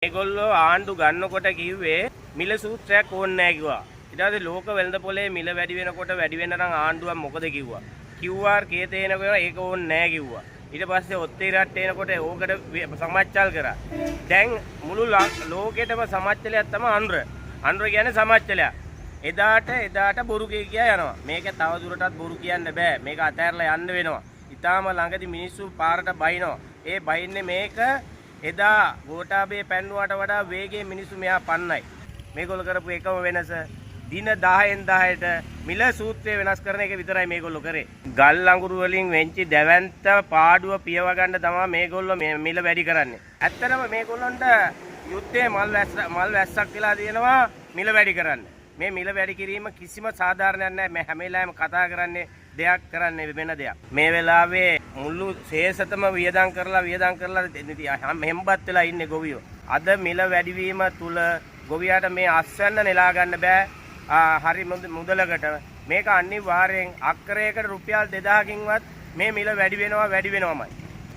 මේගොල්ලෝ ආණ්ඩු ගන්නකොට කිව්වේ මිල සූත්‍රයක් ඕනේ නැහැ කිව්වා. ඊට පස්සේ ලෝක වෙළඳ පොලේ මිල වැඩි වෙනකොට වැඩි වෙන නම් ආණ්ඩුවක් මොකද කිව්වා. QR කේතේනකොට ඒක ඕනේ නැහැ කිව්වා. ඊට පස්සේ ඔත්තේ රට එනකොට ඕකට සමාජචල් කරා. දැන් මුළු ලෝකෙටම සමාජචලයක් තමයි අන්ර. අන්ර කියන්නේ සමාජචලයක්. එදාට බොරු කියා යනවා. මේක තව දුරටත් බොරු කියන්න බෑ. මේක අතහැරලා යන්න වෙනවා. ඊටාම ළඟදී මිනිස්සු පාරට බයිනවා. ඒ බයින්නේ මේක එදා ගෝඨාභය පැන්නුවට වඩා වේගයෙන් මිනිස්සු මෙහා පන්නයි. මේගොල්ලෝ කරපු එකම වෙනස දින 10න් 10ට මිල සූත්‍රය වෙනස් කරන එක විතරයි මේගොල්ලෝ කරේ. ගල් අඟුරු වලින් වෙන්චි දැවැන්ත පාඩුව පියව ගන්න තමයි මේගොල්ලෝ මිල වැඩි කරන්නේ. ඇත්තටම මේගොල්ලන්ට යුද්ධයේ මල් වැස්සක් කියලා දෙනවා මිල වැඩි කරන්න. මේ මිල වැඩි කිරීම කිසිම සාධාරණයක් නැහැ. මේ හැම වෙලාවෙම කතා කරන්නේ දෙයක් කරන්නේ වෙන දෙයක්. මේ වෙලාවේ මුළු ශේෂතම වියදම් කරලා හෙම්බත් වෙලා ඉන්නේ ගොවියෝ. අද මිල වැඩිවීම තුල ගොවියාට මේ අස්වැන්න නෙලා ගන්න බෑ. හරි මුදලකට මේක අනිවාර්යෙන් අක්කරයකට රුපියල් 2000කින්වත් මේ මිල වැඩි වෙනවමයි.